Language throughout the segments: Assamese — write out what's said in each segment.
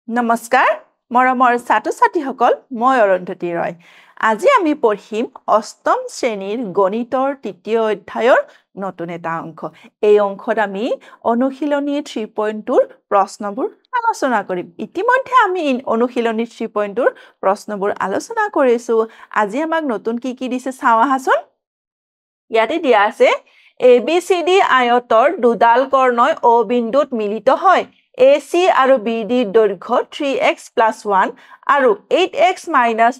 নমস্কাৰ মৰমৰ ছাত্ৰ-ছাত্ৰীসকল মই অৰুন্ধতী ৰয় আজি আমি পঢ়িম অষ্টম শ্ৰেণীৰ গণিতৰ তৃতীয় অধ্যায়ৰ নতুন এটা অংক এই অংকত আমি অনুশীলনী 3.2 ৰ প্ৰশ্নবোৰ আলোচনা কৰিম ইতিমধ্যে আমি অনুশীলনী 3.2 ৰ প্ৰশ্নবোৰ আলোচনা কৰিছো আজি আমাক নতুন কি দিছে চাও আহাচোন ইয়াতে দিয়া আছে ABCD আয়তৰ দুডাল কৰ্ণই O বিন্দুত মিলিত হয় AC আৰু BD দৈৰ্ঘ্য 3x + 1 আৰু 8x -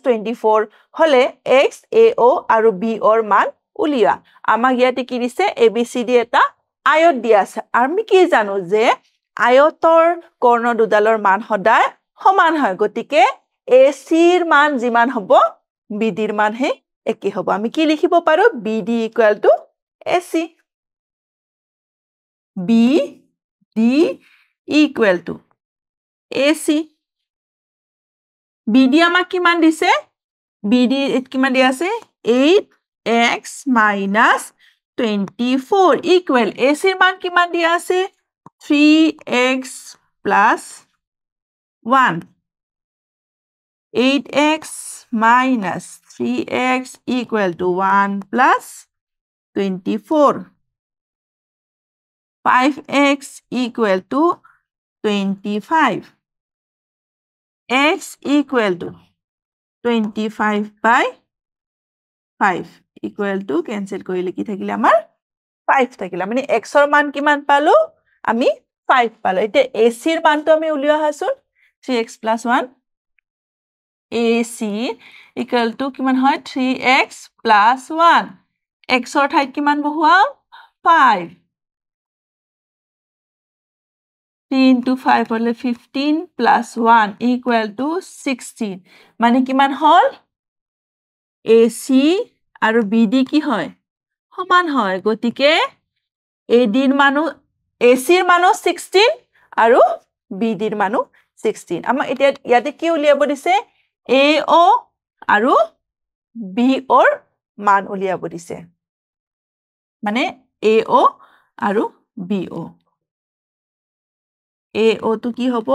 24 হলে x AO আৰু BOৰ মান উলিয়া আমাক ইয়াতে কি দিছে ABCD এটা আয়ত দিয়া আছে আমি কি জানো যে আয়তৰ কৰ্ণ দুডালৰ মান সদায় সমান হয় গতিকে ACৰ মান যিমান হ'ব BDৰ মান হে একে হ'ব আমি কি লিখিব পাৰো BD = AC BD = AC BD আমাক কিমান দিছে BD কিমান দিয়া আছে 8x - 24 equal AC ৰ মান কিমান দিয়া আছে 3x + 1 8x - 3x = 1 + 24 5x = 25 x = 25/5 = cancel কৰিলে কি থাকিলে আমাৰ 5 থাকিলে মানে x ৰ মান কিমান পালো আমি 5 পালো এতিয়া AC ৰ মানটো আমি উলিওৱা হাচোন 3x + 1 AC = কিমান হয় 3x + 1 x ৰ ঠাইত কিমান বহুৱাম 5 3 × 5 হলে 15 + 1 = 16 মানে কিমান হল AC আৰু BD কি হয় সমান হয় গতিকে ADৰ মানো ACৰ মানো 16 আৰু BDৰ মানো 16 আমাৰ এতিয়া ইয়াতে কি উলিয়াব দিছে AO আৰু BOৰ মান উলিয়াব দিছে মানে AO আৰু BO AO টো কি হ'ব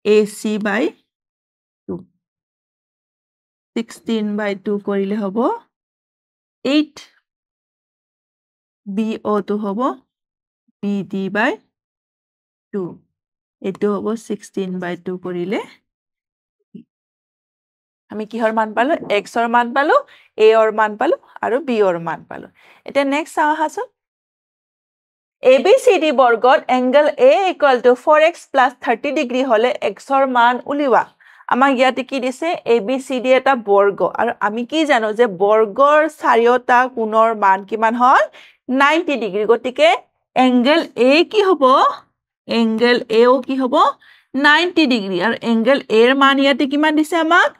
AC/2 16/2 কৰিলে হ'ব 8 BO টো হ'ব BD/2 এটো হ'ব 16/2 কৰিলে আমি কিহৰ মান পালো x ৰ মান পালো A ৰ মান পালো আৰু B ৰ মান পালো এতিয়া নেক্সট চাও আহাচোন ABCD বৰ্গত এংগল A = 4x + 30 ডিগ্ৰী হলে x ৰ মান উলিওৱা আমাক ইয়াতে কি দিছে ABCD এটা বৰ্গ আৰু আমি কি জানো যে বৰ্গৰ চাৰিওটা কোণৰ মান কিমান হয় 90 ডিগ্ৰী গতিকে এংগল A কি হ'ব এংগল AO কি হ'ব 90 ডিগ্ৰী আৰু এংগল A ৰ মান ইয়াতে কিমান দিছে আমাক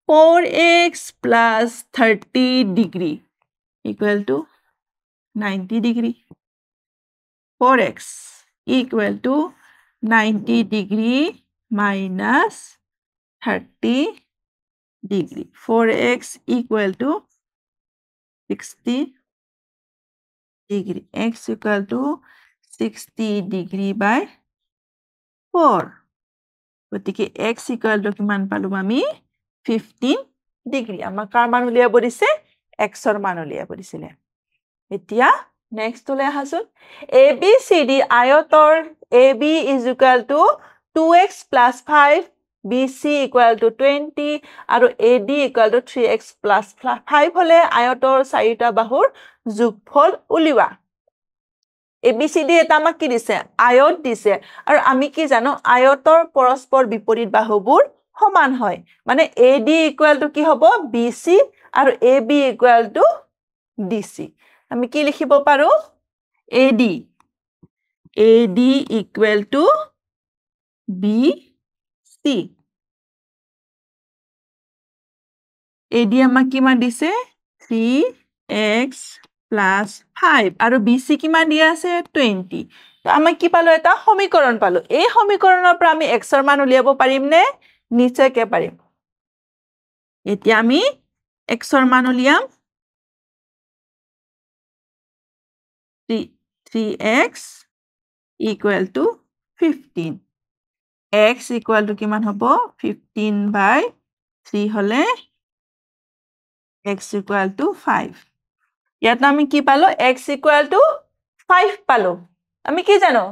4x + 30 degree = 90 degree 4x = 90 degree - 30 degree 4x = 60 degree x = 60 ডিগ্ৰী/4 গতিকে x = কিমান পালো আমি 15 ডিগ্ৰী আমাক কাৰ মান উলিয়াব দিছে x ৰ মান উলিয়াব দিছিলে এতিয়া নেক্সট লৈ আহাচোন ABCD আয়তৰ AB = 2x + 5 BC = 20 আৰু AD = 3x + 5 হলে আয়তৰ চাৰিটা বাহুৰ যোগফল উলিওৱা ABCD এটা আমাক কি দিছে আয়ত দিছে আৰু আমি কি জানো আয়তৰ পৰস্পৰ বিপৰীত বাহুবোৰ সমান হয় মানে AD = কি হ'ব BC আৰু AB = DC আমি কি লিখিব পাৰো AD = BC AD আমাক কিমান দিছে 3x + 5 আৰু BC কিমান দিয়া আছে 20 তো আমি কি পালো এটা সমীকৰণ পালো এই সমীকৰণৰ পৰা আমি x ৰ মান উলিয়াব পাৰিম নে নিশ্চয়কৈ পাৰিম এতিয়া আমি x ৰ মান উলিয়াম 3x = 15 x equal to কিমান হ'ব 15/3 হলে x equal to 5 ইয়াত আমি কি পালো x equal to 5 পালো আমি কি জানো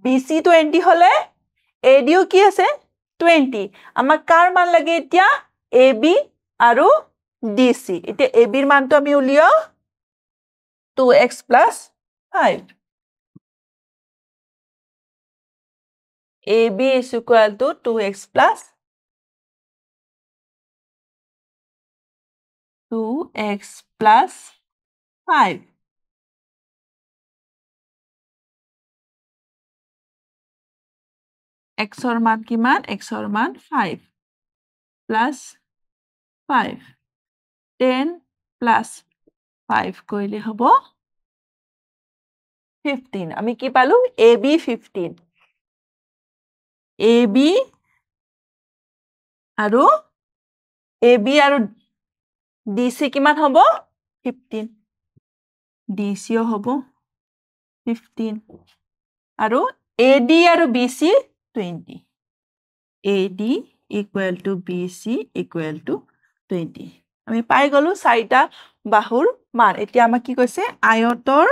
BC 20 হলে AD কি আছে 20 আমাক কাৰ মান লাগে এতিয়া AB আৰু DC এতিয়া AB ৰ মানটো আমি উলিয়াও 2x plus 5 AB is equal to 2x plus 2x plus 5 x or মান কিমান x or মান 5 plus 5 10 plus 5 কইলে হব 15 আমি কি পালো AB 15 AB আৰু DC কিমান হব 15 DC হব 15 আৰু AD আৰু BC 20 AD equal to BC equal to 20 আমি পাই গলো চাৰিটা বাহুৰ মান এতিয়া আমাক কি কৈছে আয়তৰ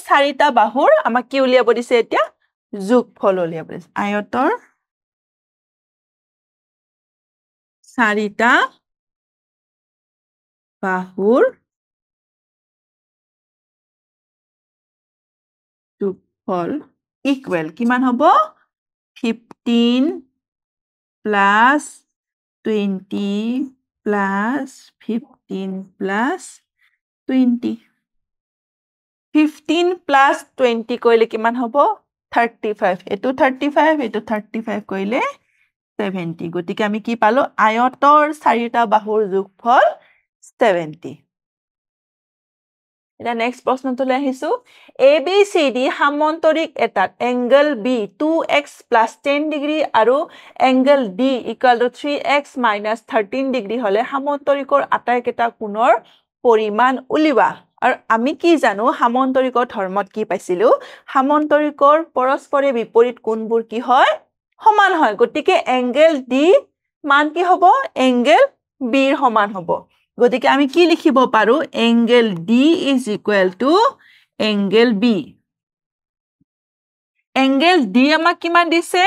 চাৰিটা বাহুৰ আমাক কি উলিয়াব দিছে এতিয়া যোগফল উলিয়াব দিছে আয়তৰ চাৰিটা বাহুৰ যোগফল ইকুৱেল কিমান হ'ব 15 plus 20 plus 15 plus 20 15 plus 20 কইলে কিমান হ'ব 35 এটো 35 এটো 35 কইলে 70 গতিকে আমি কি পালো আয়তৰ চাৰিটা বাহুৰ যোগফল 70 এটা নেক্সট প্ৰশ্নটোলৈ আহিছো ABCD সামন্তৰিক এটাত angle B 2x plus 10 degree আৰু angle D equal to 3x minus 13 degree হলে সামন্তৰিকৰ আটাইকেইটা কোণৰ পৰিমাণ উলিওৱা আৰু আমি কি জানো সামন্তৰিকৰ ধৰ্মত কি পাইছিলো সামন্তৰিকৰ পৰস্পৰে বিপৰীত কোণবোৰ কি হয় সমান হয় গতিকে এংগল D মান কি হ'ব এংগল B ৰ সমান হ'ব গতিকে আমি কি লিখিব পাৰো angle D is equal to angle B angle D আমাক কিমান দিছে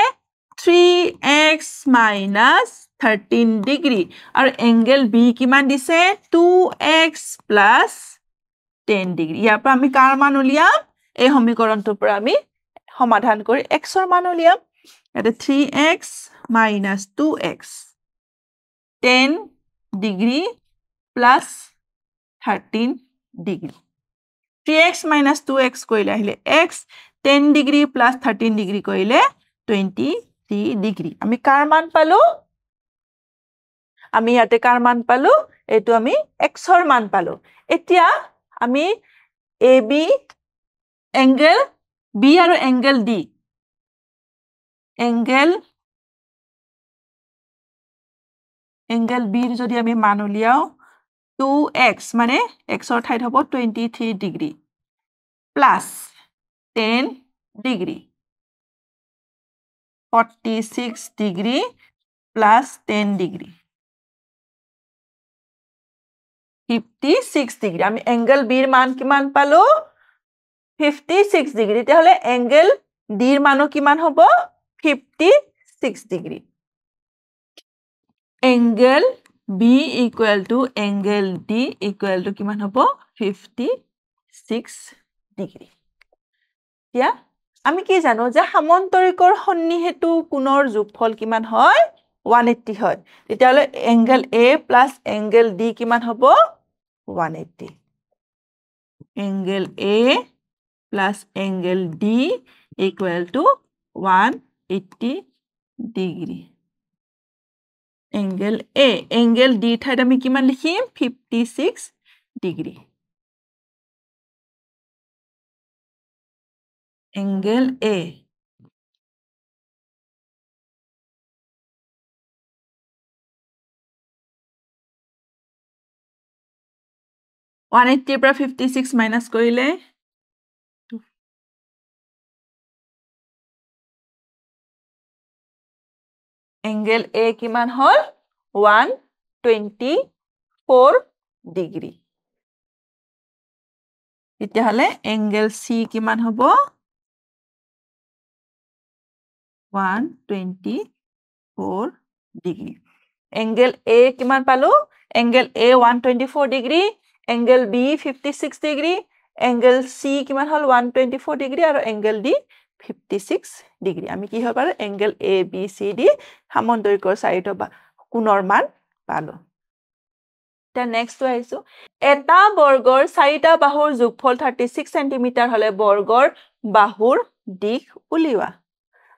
3x minus 13 ডিগ্ৰী আৰু এংগল B কিমান দিছে 2x plus 10 ডিগ্ৰী ইয়াৰ পৰা আমি কাৰ মান উলিয়াম এই সমীকৰণটোৰ পৰা আমি সমাধান কৰি x ৰ মান উলিয়াম এটা 3x minus 2x 10 degree plus 13 degree 3x minus 2x কইলে আহিলে x 10 ডিগ্ৰী plus 13 ডিগ্ৰী কইলে 23 ডিগ্ৰী আমি কাৰ মান পালো আমি ইয়াতে কাৰ মান পালো এটো আমি x ৰ মান পালো এতিয়া আমি AB এংগল B আৰু এংগল D এংগল B ৰ যদি আমি মান উলিয়াও 2x মানে x ৰ ঠাইত হ'ব 23 degree plus 10 degree 46 degree plus 10 degree 56 degree আমি এংগল B ৰ মান কিমান পালো 56 ডিগ্ৰী তেতিয়াহলে এংগল D ৰ মানো কিমান হ'ব 56 degree angle B equal to angle D equal to কিমান হ'ব 56 ডিগ্ৰী এতিয়া আমি কি জানো যে সামন্তৰিকৰ সন্নিহেতু কোণৰ যোগফল কিমান হয় 180 হয় তেতিয়াহলে angle A plus angle D কিমান হ'ব 180 angle A plus angle D equal to 180 degree angle A angle D ঠাইত আমি কিমান লিখিম 56 ডিগ্ৰী এংগল A 180 পৰা 56 মাইনাস কৰিলে এংগেল এ কিমান হল 124 ডিগ্ৰী তেতিয়াহলে এংগেল সি কিমান হ'ব 124 ডিগ্ৰী এংগেল এ কিমান পালো angle A 124 degree angle B 56 degree angle C কিমান হল 124 ডিগ্ৰী আৰু এংগেল ডি 56 ডিগ্ৰী আমি কি হ'ব পাৰো angle A B C D সামন্তৰিকৰ চাৰিটা কোণৰ মান পালো তা নেক্সট তো আহিছো এটা বৰ্গৰ চাৰিটা বাহুৰ যোগফল 36 সেন্টিমিটাৰ হলে বৰ্গৰ বাহুৰ দিশ উলিওৱা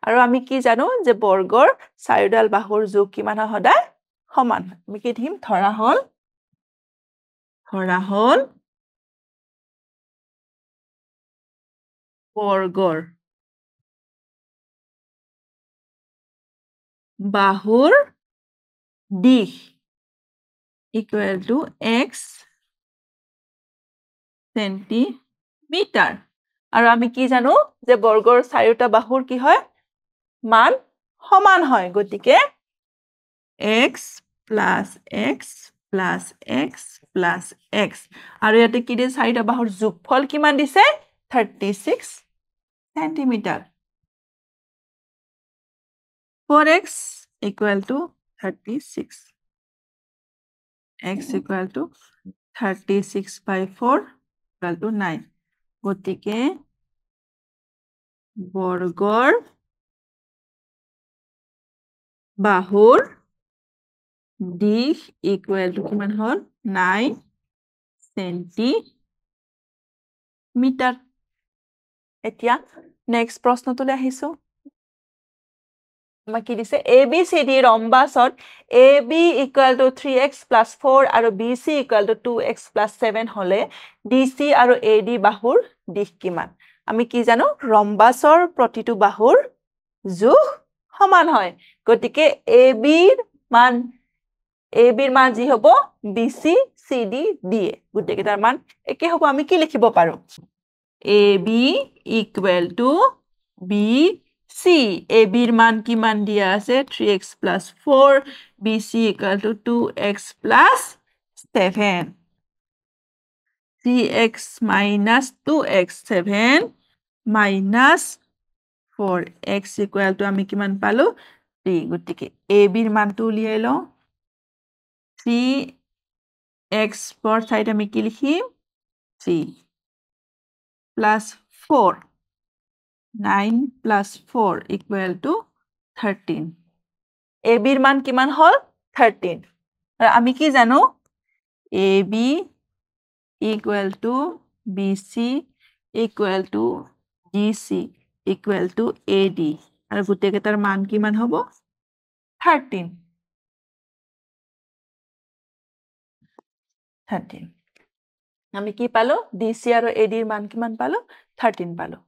আৰু আমি কি জানো যে বৰ্গৰ চাৰিডাল বাহুৰ যোগ কিমান হয় সদায় সমান আমি কি দিম ধৰা হল বৰ্গৰ বাহুৰ দিশ equal to x সেন্টিমিটাৰ আৰু আমি কি জানো যে বৰ্গৰ চাৰিটা বাহুৰ কি হয় মান সমান হয় গতিকে x plus x plus x plus x আৰু ইয়াতে কি দিছে চাৰিটা বাহুৰ যোগফল কিমান দিছে 36 centimetre 4x equal to 36 x equal to 36 by 4 equal to 9 গতিকে বৰ্গৰ বাহুৰ দিশ equal to কিমান হল 9 সেন্টিমিটাৰ এতিয়া নেক্সট প্ৰশ্নটোলৈ আহিছো আমাক কি দিছে ABCD ৰম্বাসত AB equal to 3x plus 4 আৰু BC equal to 2x plus 7 হলে DC আৰু AD বাহুৰ দিশ কিমান আমি কি জানো ৰম্বাসৰ প্ৰতিটো বাহুৰ যোগ সমান হয় গতিকে ABৰ মান যি হ'ব BC CD DA গোটেইকেইটাৰ মান একে হ'ব আমি কি লিখিব পাৰো AB equal to BC ABৰ মান কিমান দিয়া আছে 3x plus 4 BC equal to 2x plus 7 3x minus 2x 7 minus 4x equal to আমি কিমান পালো 3 গতিকে ABৰ মানটো উলিয়াই লওঁ 3x পৰ ঠাইত আমি কি লিখিম 3 plus 4 9 plus 4 equal to 13 ABৰ মান কিমান হল 13 আৰু আমি কি জানো AB equal to BC equal to DC equal to AD আৰু গোটেইকেইটাৰ মান কিমান হ'ব 13 আমি কি পালো DC আৰু AD ৰ মান কিমান পালো 13 পালো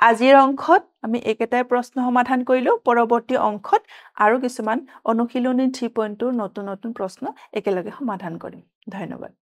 আজিৰ অংকত আমি একেটাই প্ৰশ্ন সমাধান কৰিলো পৰৱৰ্তী অংকত আৰু কিছুমান অনুশীলনী 3.2 নতুন নতুন প্ৰশ্ন একেলগে সমাধান কৰিম ধন্যবাদ